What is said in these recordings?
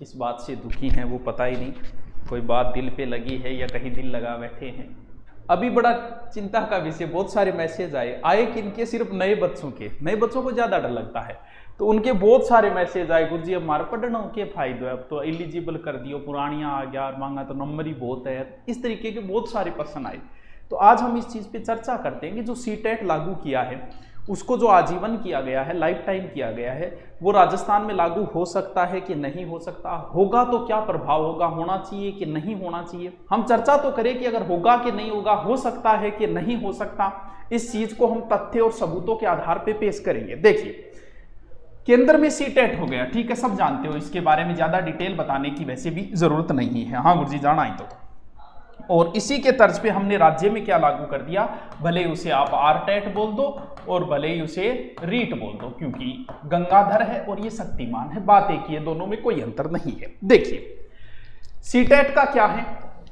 इस बात से दुखी हैं वो पता ही नहीं, कोई बात दिल पे लगी है या कहीं दिल लगा बैठे हैं। अभी बड़ा चिंता का विषय, बहुत सारे मैसेज आए किनके, सिर्फ नए बच्चों को ज़्यादा डर लगता है, तो उनके बहुत सारे मैसेज आए, गुरुजी अब हमारा पढ़ना के फायदे है, अब तो एलिजिबल कर दियो, पुरानियाँ आ गया, मांगा तो नंबर ही बहुत है। इस तरीके के बहुत सारे प्रश्न आए। तो आज हम इस चीज़ पे चर्चा करते हैं कि जो सीटेट लागू किया है, उसको जो आजीवन किया गया है, लाइफ टाइम किया गया है, वो राजस्थान में लागू हो सकता है कि नहीं हो सकता, होगा तो क्या प्रभाव होगा, होना चाहिए कि नहीं होना चाहिए। हम चर्चा तो करें कि अगर होगा कि नहीं होगा, हो सकता है कि नहीं हो सकता। इस चीज को हम तथ्य और सबूतों के आधार पर पेश करेंगे। देखिए, केंद्र में सीटेट हो गया, ठीक है, सब जानते हो, इसके बारे में ज्यादा डिटेल बताने की वैसे भी जरूरत नहीं है। हाँ गुरुजी, जाना ही तो। और इसी के तर्ज पे हमने राज्य में क्या लागू कर दिया, भले ही उसे आप आरटेट बोल दो और भले ही उसे रीट बोल दो, क्योंकि गंगाधर है और ये शक्तिमान है, बात एक ही है, दोनों में कोई अंतर नहीं है। देखिए, सीटेट का क्या है,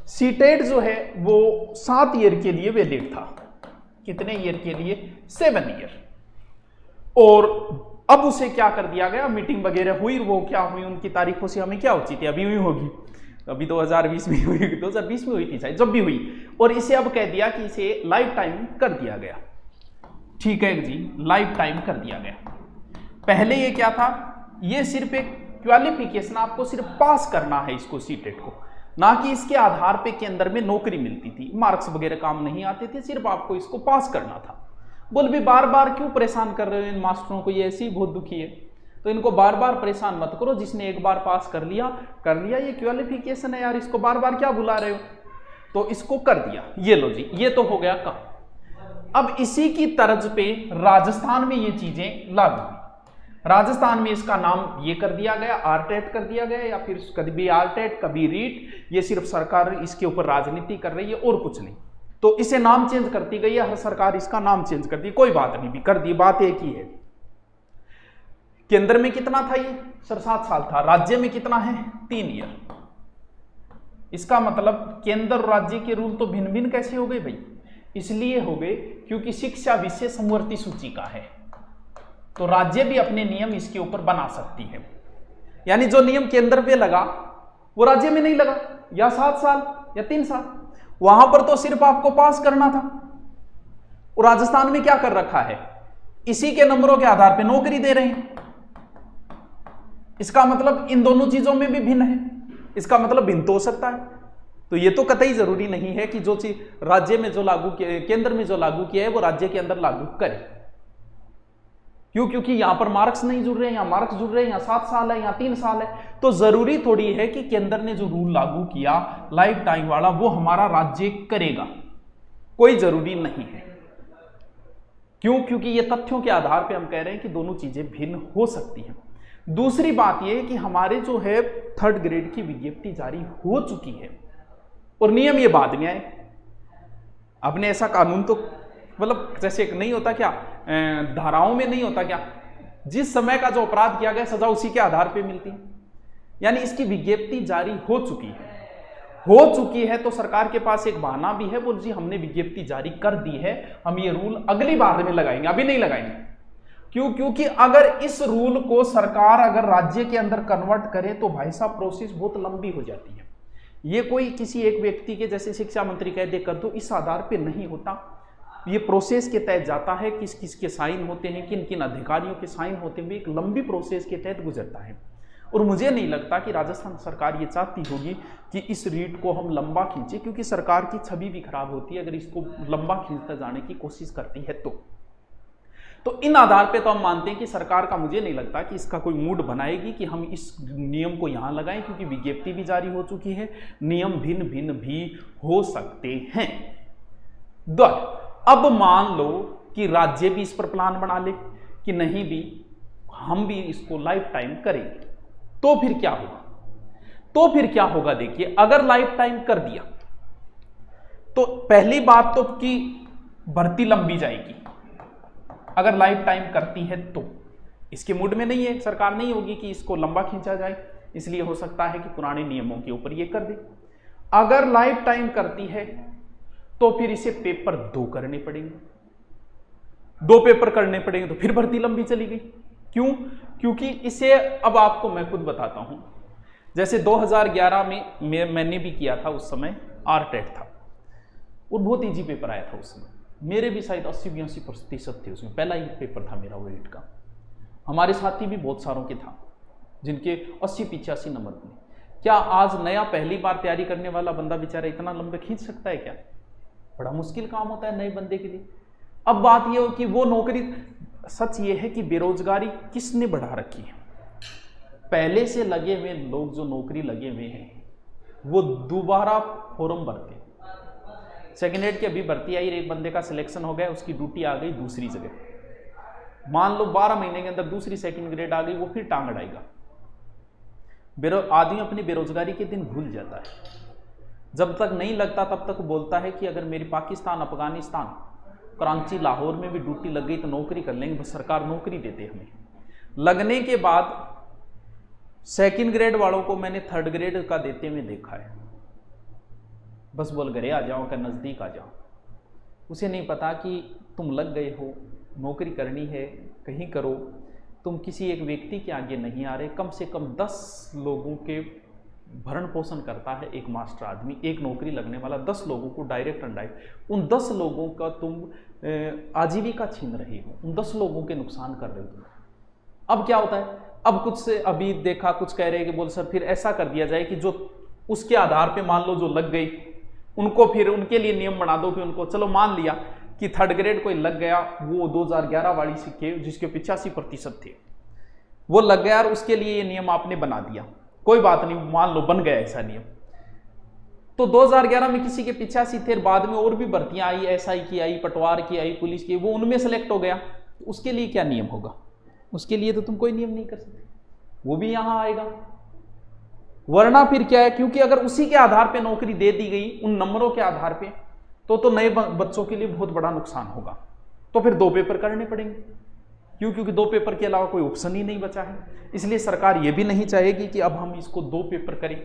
सीटेट जो है वो 7 ईयर के लिए वैलिड था। कितने ईयर के लिए? 7 ईयर। और अब उसे क्या कर दिया गया, मीटिंग वगैरह हुई, वो क्या हुई, उनकी तारीखों से हमें क्या उचित है, अभी हुई होगी, अभी 2020 में हुई, 2020 में हुई थी शायद, जब भी हुई, और इसे अब कह दिया कि इसे लाइफ टाइम कर दिया गया। ठीक है जी, लाइफ टाइम कर दिया गया। पहले ये क्या था, ये सिर्फ एक क्वालिफिकेशन, आपको सिर्फ पास करना है इसको, सीटेट को, ना कि इसके आधार पे केंद्र में नौकरी मिलती थी, मार्क्स वगैरह काम नहीं आते थे, सिर्फ आपको इसको पास करना था। बोल भी बार बार क्यों परेशान कर रहे हो इन मास्टरों को, ये ऐसे ही बहुत दुखी है, तो इनको बार बार परेशान मत करो, जिसने एक बार पास कर लिया, ये क्वालिफिकेशन है यार, इसको बार बार क्या बुला रहे हो, तो इसको कर दिया। ये लो जी, ये तो हो गया काम। अब इसी की तर्ज पे राजस्थान में ये चीजें लागू हुई। राजस्थान में इसका नाम ये कर दिया गया, आरटेट कर दिया गया, या फिर कभी आरटेट कभी रीट, ये सिर्फ सरकार इसके ऊपर राजनीति कर रही है और कुछ नहीं। तो इसे नाम चेंज करती गई है, हर सरकार इसका नाम चेंज करती है, कोई बात नहीं, भी कर दी, बात एक ही है। केंद्र में कितना था ये, 7 साल था, राज्य में कितना है, 3 ईयर। इसका मतलब केंद्र और राज्य के रूल तो भिन्न भिन्न कैसे हो गए भाई? इसलिए हो गए क्योंकि शिक्षा विषय समवर्ती सूची का है, तो राज्य भी अपने नियम इसके ऊपर बना सकती है। यानी जो नियम केंद्र पे लगा वो राज्य में नहीं लगा, या 7 साल या 3 साल, वहां पर तो सिर्फ आपको पास करना था। और राजस्थान में क्या कर रखा है, इसी के नंबरों के आधार पर नौकरी दे रहे हैं। इसका मतलब इन दोनों चीजों में भी भिन्न है, इसका मतलब भिन्न तो हो सकता है। तो ये तो कतई जरूरी नहीं है कि जो चीज राज्य में जो लागू किया, केंद्र में जो लागू किया है, वो राज्य के अंदर लागू करे। क्यों? क्योंकि यहां पर मार्क्स नहीं जुड़ रहे हैं, यहां मार्क्स जुड़ रहे हैं, यहां 7 साल है, यहां 3 साल है, तो जरूरी थोड़ी है कि केंद्र ने जो रूल लागू किया लाइफ टाइम वाला, वो हमारा राज्य करेगा, कोई जरूरी नहीं है। क्यों? क्योंकि ये तथ्यों के आधार पर हम कह रहे हैं कि दोनों चीजें भिन्न हो सकती हैं। दूसरी बात यह कि हमारे जो है 3rd ग्रेड की विज्ञप्ति जारी हो चुकी है, और नियम ये बाद में आए। आपने ऐसा कानून तो मतलब जैसे एक नहीं होता क्या, धाराओं में नहीं होता क्या, जिस समय का जो अपराध किया गया सजा उसी के आधार पे मिलती है। यानी इसकी विज्ञप्ति जारी हो चुकी है, तो सरकार के पास एक बहाना भी है, बोल जी हमने विज्ञप्ति जारी कर दी है, हम ये रूल अगली बार में लगाएंगे, अभी नहीं लगाएंगे। क्यों? क्योंकि अगर इस रूल को सरकार अगर राज्य के अंदर कन्वर्ट करे तो भाई साहब प्रोसेस बहुत लंबी हो जाती है। ये कोई किसी एक व्यक्ति के, जैसे शिक्षा मंत्री कह दे कर दो, इस आधार पे नहीं होता। ये प्रोसेस के तहत जाता है, किस किस के साइन होते हैं, किन किन अधिकारियों के साइन होते हैं, एक लंबी प्रोसेस के तहत गुजरता है। और मुझे नहीं लगता कि राजस्थान सरकार ये चाहती होगी कि इस रीट को हम लंबा खींचे, क्योंकि सरकार की छवि भी खराब होती है अगर इसको लंबा खींचता जाने की कोशिश करती है। तो इन आधार पे तो हम मानते हैं कि सरकार का, मुझे नहीं लगता कि इसका कोई मूड बनाएगी कि हम इस नियम को यहां लगाएं, क्योंकि विज्ञप्ति भी जारी हो चुकी है, नियम भिन्न भिन्न भी हो सकते हैं। अब मान लो कि राज्य भी इस पर प्लान बना ले कि नहीं भी हम भी इसको लाइफ टाइम करेंगे, तो फिर क्या होगा? देखिए, अगर लाइफ टाइम कर दिया तो पहली बात तो कि भर्ती लंबी जाएगी। अगर लाइफ टाइम करती है तो इसके मूड में नहीं है, सरकार नहीं होगी कि इसको लंबा खींचा जाए, इसलिए हो सकता है कि पुराने नियमों के ऊपर ये कर दे। अगर लाइफ टाइम करती है तो फिर इसे पेपर 2 करने पड़ेंगे, 2 पेपर करने पड़ेंगे, तो फिर भर्ती लंबी चली गई। क्यों? क्योंकि इसे, अब आपको मैं खुद बताता हूं, जैसे 2011 में मैंने भी किया था, उस समय आरटेट था और बहुत ईजी पेपर आया था उस समय। मेरे भी शायद 80-82% थे उसमें, पहला ही पेपर था मेरा वो 8 का। हमारे साथी भी बहुत सारों के था जिनके 80-85 नंबर बने। क्या आज नया पहली बार तैयारी करने वाला बंदा बेचारा इतना लंबे खींच सकता है क्या? बड़ा मुश्किल काम होता है नए बंदे के लिए। अब बात यह हो कि वो नौकरी, सच ये है कि बेरोजगारी किसने बढ़ा रखी है? पहले से लगे हुए लोग जो नौकरी लगे हुए हैं वो दोबारा फॉर्म भरते। सेकेंड ग्रेड की अभी भर्ती आई, एक बंदे का सिलेक्शन हो गया, उसकी ड्यूटी आ गई दूसरी जगह। मान लो 12 महीने के अंदर दूसरी सेकेंड ग्रेड आ गई, वो फिर टांग अड़ाएगा। आदमी अपनी बेरोजगारी के दिन भूल जाता है। जब तक नहीं लगता तब तक बोलता है कि अगर मेरी पाकिस्तान, अफगानिस्तान, कराची, लाहौर में भी ड्यूटी लग गई तो नौकरी कर लेंगे, बस सरकार नौकरी देते हमें। लगने के बाद सेकंड ग्रेड वालों को मैंने थर्ड ग्रेड का देते हुए देखा है। बस बोल घरे आ जाओ, का नज़दीक आ जाओ। उसे नहीं पता कि तुम लग गए हो, नौकरी करनी है, कहीं करो। तुम किसी एक व्यक्ति के आगे नहीं आ रहे। कम से कम 10 लोगों के भरण पोषण करता है एक मास्टर आदमी, एक नौकरी लगने वाला 10 लोगों को डायरेक्ट इनडायरेक्ट। उन 10 लोगों का तुम आजीविका छीन रहे हो, उन 10 लोगों के नुकसान कर रहे हो तुम। अब क्या होता है, अब कुछ से अभी देखा, कुछ कह रहे हैं कि बोल सर फिर ऐसा कर दिया जाए कि जो उसके आधार पे मान लो जो लग गई उनको फिर उनके लिए नियम बना दो कि उनको, चलो मान लिया कि थर्ड ग्रेड कोई लग गया, वो 2011 वाली सिक्के जिसके 85% थे वो लग गया, और उसके लिए ये नियम आपने बना दिया। कोई बात नहीं, मान लो बन गया ऐसा नियम। तो 2011 में किसी के 85 थे, बाद में और भी भर्तियां आई, एसआई की आई, पटवार की आई, पुलिस की, वो उनमें सेलेक्ट हो गया। उसके लिए क्या नियम होगा? उसके लिए तो तुम कोई नियम नहीं कर सकते, वो भी यहां आएगा। वरना फिर क्या है, क्योंकि अगर उसी के आधार पे नौकरी दे दी गई, उन नंबरों के आधार पे, तो नए बच्चों के लिए बहुत बड़ा नुकसान होगा। तो फिर 2 पेपर करने पड़ेंगे। क्यों? क्योंकि 2 पेपर के अलावा कोई ऑप्शन ही नहीं बचा है। इसलिए सरकार ये भी नहीं चाहेगी कि अब हम इसको 2 पेपर करें।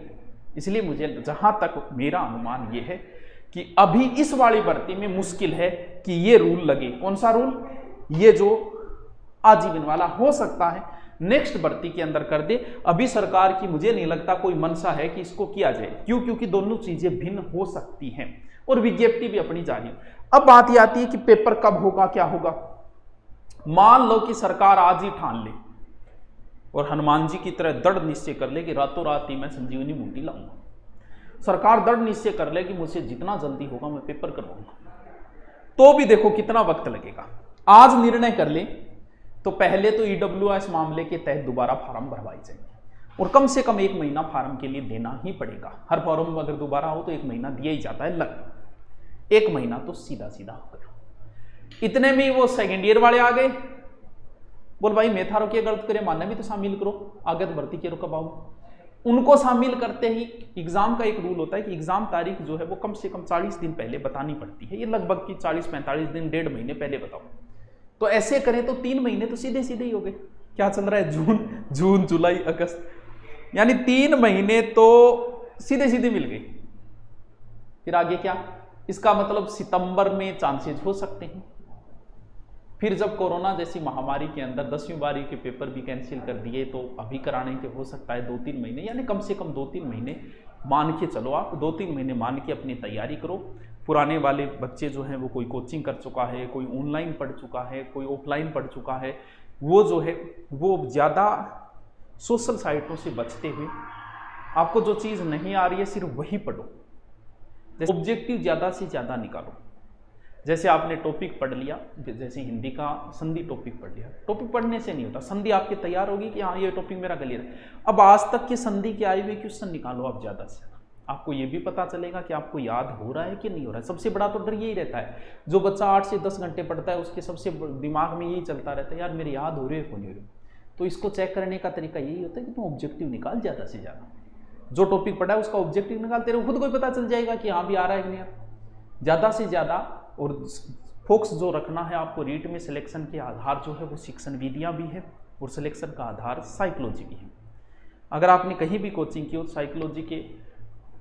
इसलिए मुझे जहां तक मेरा अनुमान ये है कि अभी इस वाली भर्ती में मुश्किल है कि ये रूल लगे। कौन सा रूल? ये जो आजीवन वाला। हो सकता है नेक्स्ट भर्ती के अंदर कर दे। अभी सरकार की मुझे नहीं लगता कोई मंशा है कि इसको किया जाए। क्यों? क्योंकि दोनों चीजें भिन्न हो सकती हैं और विज्ञप्ति भी अपनी जारी है। अब बात यह आती है कि पेपर कब होगा, क्या होगा। मान लो कि सरकार आज ही ठान ले और हनुमान जी की तरह दृढ़ निश्चय कर ले कि रातों रात ही मैं संजीवनी बूटी लाऊंगा। सरकार दृढ़ निश्चय कर ले कि मुझसे जितना जल्दी होगा मैं पेपर करवाऊंगा, तो भी देखो कितना वक्त लगेगा। आज निर्णय कर ले तो पहले तो ईडब्ल्यूएस मामले के तहत दोबारा फार्म भरवाई जाएंगे और कम से कम 1 महीना फार्म के लिए देना ही पड़ेगा। हर फॉर्म में अगर दोबारा हो तो 1 महीना दिया ही जाता है, लगभग 1 महीना तो सीधा सीधा होगा। इतने में वो सेकेंड ईयर वाले आ गए, बोल भाई मैं थारो के गलत करे, मानने भी तो शामिल करो, आगे तो भर्ती के कब आओ। उनको शामिल करते ही एग्जाम का एक रूल होता है कि एग्जाम तारीख जो है वो कम से कम 40 दिन पहले बतानी पड़ती है। ये लगभग की 40-45 दिन, 1.5 महीने पहले बताओ। तो ऐसे करें तो 3 महीने तो सीधे सीधे ही हो गए। क्या चल रहा है, जून जुलाई अगस्त, यानी 3 महीने तो सीधे सीधे मिल गए। फिर आगे क्या? इसका मतलब सितंबर में चांसेस हो सकते हैं। फिर जब कोरोना जैसी महामारी के अंदर 10वीं बारी के पेपर भी कैंसिल कर दिए तो अभी कराने के हो सकता है 2-3 महीने, यानी कम से कम 2-3 महीने मान के चलो। आप 2-3 महीने मान के अपनी तैयारी करो। पुराने वाले बच्चे जो हैं वो कोई कोचिंग कर चुका है, कोई ऑनलाइन पढ़ चुका है, कोई ऑफलाइन पढ़ चुका है, वो जो है वो ज़्यादा सोशल साइटों से बचते हुए आपको जो चीज़ नहीं आ रही है सिर्फ वही पढ़ो। ऑब्जेक्टिव ज़्यादा से ज़्यादा निकालो। जैसे आपने टॉपिक पढ़ लिया, जैसे हिंदी का संधि टॉपिक पढ़ लिया, टॉपिक पढ़ने से नहीं होता, संधि आपकी तैयार होगी कि हाँ ये टॉपिक मेरा क्लियर है। अब आज तक के संधि के आए हुए क्वेश्चन निकालो आप ज़्यादा से ज़्यादा। आपको ये भी पता चलेगा कि आपको याद हो रहा है कि नहीं हो रहा है। सबसे बड़ा तो डर यही रहता है, जो बच्चा 8 से 10 घंटे पढ़ता है उसके सबसे दिमाग में यही चलता रहता है, यार मेरे याद हो रहे हो नहीं हो रहे। तो इसको चेक करने का तरीका यही होता है कि तुम ऑब्जेक्टिव निकाल ज़्यादा से ज़्यादा। जो टॉपिक पढ़ा है उसका ऑब्जेक्टिव निकालते रहो, खुद को ही पता चल जाएगा कि हाँ भी आ रहा है कि नहीं। ज़्यादा से ज़्यादा और फोकस जो रखना है आपको रीट में, सिलेक्शन के आधार जो है वो शिक्षण विधियाँ भी है और सिलेक्शन का आधार साइकोलॉजी भी है। अगर आपने कहीं भी कोचिंग की हो तो साइकोलॉजी के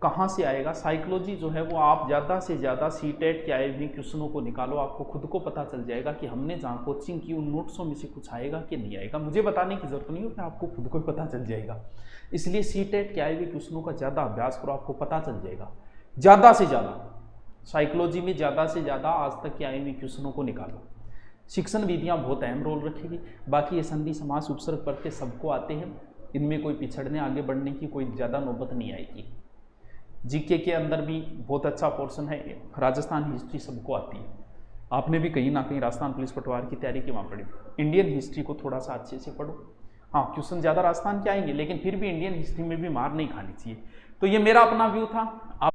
कहाँ से आएगा? साइकोलॉजी जो है वो आप ज़्यादा से ज़्यादा सीटेट के आए हुए क्वेश्चनों को निकालो, आपको खुद को पता चल जाएगा कि हमने जहाँ कोचिंग की उन नोट्सों में से कुछ आएगा कि नहीं आएगा। मुझे बताने की जरूरत नहीं होती, आपको खुद को ही पता चल जाएगा। इसलिए सीटेट के आए हुए क्वेश्चनों का ज़्यादा अभ्यास करो, आपको पता चल जाएगा। ज़्यादा से ज़्यादा साइकोलॉजी में ज़्यादा से ज़्यादा आज तक के आए हुए क्वेश्चनों को निकालो। शिक्षण विधियाँ बहुत अहम रोल रखेगी। बाकी ये संधि समास उपसर्ग प्रत्यय सबको आते हैं, इनमें कोई पिछड़ने आगे बढ़ने की कोई ज़्यादा नौबत नहीं आएगी। जीके के अंदर भी बहुत अच्छा पोर्शन है, राजस्थान हिस्ट्री सबको आती है। आपने भी कहीं ना कहीं राजस्थान पुलिस पटवार की तैयारी की वहाँ पढ़ी। इंडियन हिस्ट्री को थोड़ा सा अच्छे से पढ़ो। हाँ, क्वेश्चन ज़्यादा राजस्थान के आएंगे, लेकिन फिर भी इंडियन हिस्ट्री में भी मार नहीं खानी चाहिए। तो ये मेरा अपना व्यू था। आप